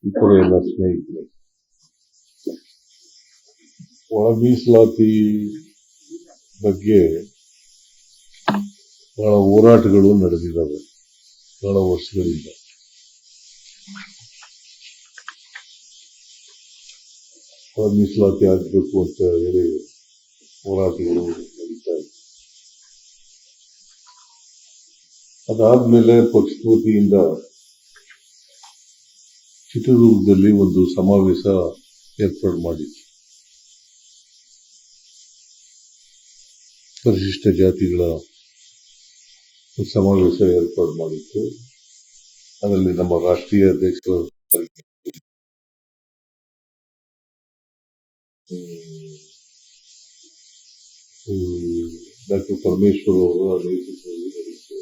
ಇತರ ಎಲ್ಲ ಸ್ನೇಹಿತರೆ, ಒಳ ಮೀಸಲಾತಿ ಬಗ್ಗೆ ಬಹಳ ಹೋರಾಟಗಳು ನಡೆದಿದ್ದಾವೆ ಬಹಳ ವರ್ಷಗಳಿಂದ. ಒಳ ಮೀಸಲಾತಿ ಆಗಬೇಕು ಅಂತ ಹೇಳಿ ಹೋರಾಟಗಳು ನಡೀತಾ ಇದೆ. ಅದಾದ್ಮೇಲೆ ಪಕ್ಷದ ವತಿಯಿಂದ ಚಿತ್ರದುರ್ಗದಲ್ಲಿ ಒಂದು ಸಮಾವೇಶ ಏರ್ಪಾಡು ಮಾಡಿತ್ತು. ಪರಿಶಿಷ್ಟ ಜಾತಿಗಳ ಸಮಾವೇಶ ಏರ್ಪಾಡು ಮಾಡಿತ್ತು. ಅದರಲ್ಲಿ ನಮ್ಮ ರಾಷ್ಟ್ರೀಯ ಅಧ್ಯಕ್ಷರು ಡಾಕ್ಟರ್ ಪರಮೇಶ್ವರ್ ಅವರ ನೇತೃತ್ವದಲ್ಲಿ ನಡೆಯಿತು.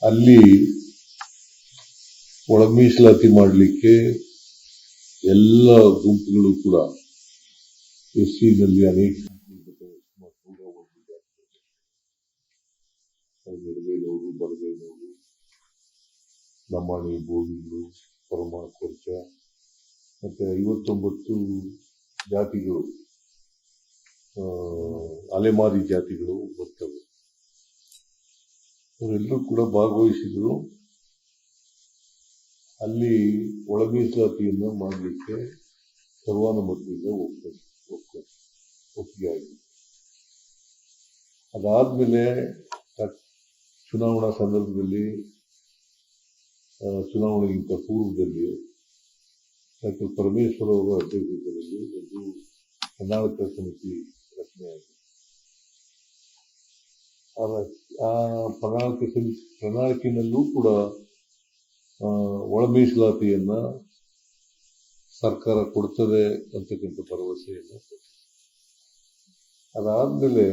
ಅಲ್ಲಿ ಒಳ ಮೀಸಲಾತಿ ಮಾಡಲಿಕ್ಕೆ ಎಲ್ಲ ಗುಂಪುಗಳು ಕೂಡ ಎಸ್ಸಿನಲ್ಲಿ ಅನೇಕ ಎಡಗೈನವರು, ಬಲಗೈನವರು, ಲಂಬಾಣಿ, ಬೋವಿಗಳು, ಪರಮ, ಕೊರ್ಚ ಮತ್ತೆ 59 ಜಾತಿಗಳು, ಅಲೆಮಾರಿ ಜಾತಿಗಳು ಬರ್ತವೆ. ಅವರೆಲ್ಲರೂ ಕೂಡ ಭಾಗವಹಿಸಿದ್ರು. ಅಲ್ಲಿ ಒಳ ಮೀಸಲಾತಿಯನ್ನು ಮಾಡಲಿಕ್ಕೆ ಸರ್ವಾನುಮತದಿಂದ ಒಪ್ಪಿಗೆ ಆಗಿದೆ. ಅದಾದ್ಮೇಲೆ ಚುನಾವಣಾ ಸಂದರ್ಭದಲ್ಲಿ, ಚುನಾವಣೆಗಿಂತ ಪೂರ್ವದಲ್ಲಿ ಡಾಕ್ಟರ್ ಪರಮೇಶ್ವರ್ ಅವರ ಅಧ್ಯಕ್ಷತೆಯಲ್ಲಿ ಒಂದು ಪ್ರಣಾಳಿಕಾ ಸಮಿತಿ ರಚನೆಯಾಗಿದೆ. ಆ ಪ್ರಣಾಳಿಕೆಯಲ್ಲೂ ಕೂಡ ಒಳ ಮೀಸಲಾತಿಯನ್ನ ಸರ್ಕಾರ ಕೊಡ್ತದೆ ಅಂತಕ್ಕಂಥ ಭರವಸೆಯನ್ನು ಕೊಟ್ಟಿದೆ. ಅದಾದ್ಮೇಲೆ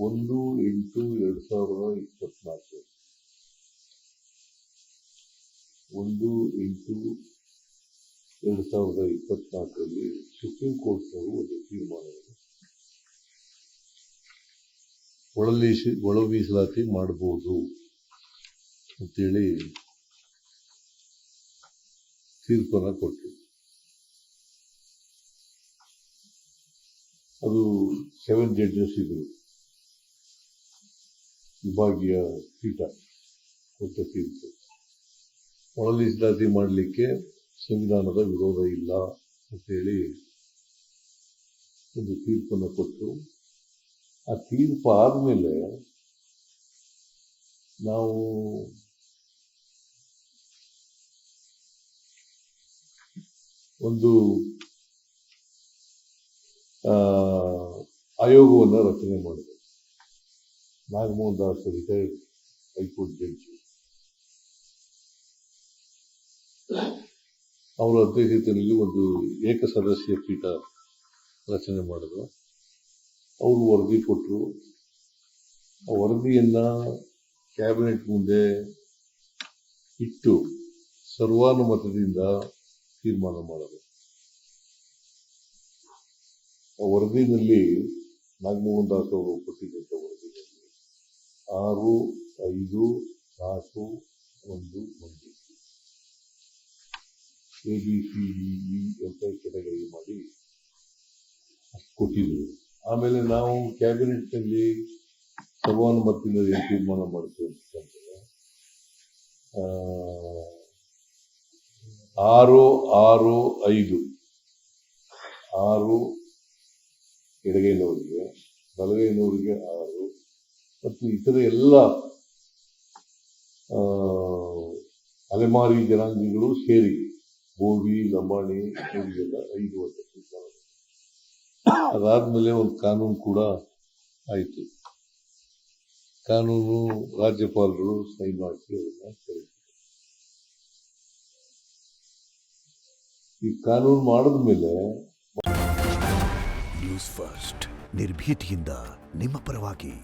1/8/2024 1/8/2024 ಸುಪ್ರೀಂ ಕೋರ್ಟ್ನವರು ಒಂದು ತೀರ್ಮಾನವನ್ನು ಒಳ ಮೀಸಲಾತಿ ಮಾಡಬಹುದು ಅಂತೇಳಿ ತೀರ್ಪನ್ನು ಕೊಟ್ಟರು. ಅದು 7 ಜಡ್ಜಸ್ ಇದ್ರು, ವಿಭಾಗೀಯ ಪೀಠ ಕೊಟ್ಟ ತೀರ್ಪು. ಒಳ ಮೀಸಲಾತಿ ಮಾಡಲಿಕ್ಕೆ ಸಂವಿಧಾನದ ವಿರೋಧ ಇಲ್ಲ ಅಂತೇಳಿ ಒಂದು ತೀರ್ಪನ್ನು ಕೊಟ್ಟರು. ಆ ತೀರ್ಪು ಆದ್ಮೇಲೆ ನಾವು ಒಂದು ಆಯೋಗವನ್ನು ರಚನೆ ಮಾಡಿದೆ. Nagamohan Das retired high court judge ಅವರ ಅಧ್ಯಕ್ಷತೆಯಲ್ಲಿ ಒಂದು ಏಕಸದಸ್ಯ ಪೀಠ ರಚನೆ ಮಾಡಿದ್ರು. ಅವರು ವರದಿ ಕೊಟ್ಟರು. ಆ ವರದಿಯನ್ನ ಕ್ಯಾಬಿನೆಟ್ ಮುಂದೆ ಇಟ್ಟು ಸರ್ವಾನುಮತದಿಂದ ತೀರ್ಮಾನ ಮಾಡಿದ್ರು. ಆ ವರದಿನಲ್ಲಿ ನಾಗಮೋಹನ್ ದಾಸ್ ಅವರು ಕೊಟ್ಟಿದ್ದಂಥ ವರದಿನಲ್ಲಿ 6, 5, 4, 1 ABCDE ಅಂತ ಕೆಟಗರಿ ಮಾಡಿ ಕೊಟ್ಟಿದ್ರು. ಆಮೇಲೆ ನಾವು ಕ್ಯಾಬಿನೆಟ್ ನಲ್ಲಿ ಸರ್ವಾನುಮತದಿಂದ ಏನು ತೀರ್ಮಾನ ಮಾಡ್ತೀವಿ ಅಂತಂದ್ರೆ 6 ಎಡಗೈನವರಿಗೆ, ಬಲಗೈನವರಿಗೆ 6 ಮತ್ತು ಇತರ ಎಲ್ಲ ಅಲೆಮಾರಿ ಜನಾಂಗಗಳು ಸೇರಿ ಬೋವಿ, ಲಂಬಾಣಿ ಇವರಿಗೆಲ್ಲ 5 ಅಂತ ತೀರ್ಮಾನ. ಅದಾದ್ಮೇಲೆ ಒಂದು ಕಾನೂನು ಕೂಡ ಆಯಿತು. ಕಾನೂನು ರಾಜ್ಯಪಾಲರು ಸೈನ್ ಹಾಕಿ ಅದನ್ನ ಕಳಿಸಿದ್ರು. ಈ ಕಾನೂನು ಮಾಡಿದ ಮೇಲೆ ನ್ಯೂಸ್ ಫಸ್ಟ್ ನಿರ್ಭೀತಿಯಿಂದ ನಿಮ್ಮ ಪರವಾಗಿ.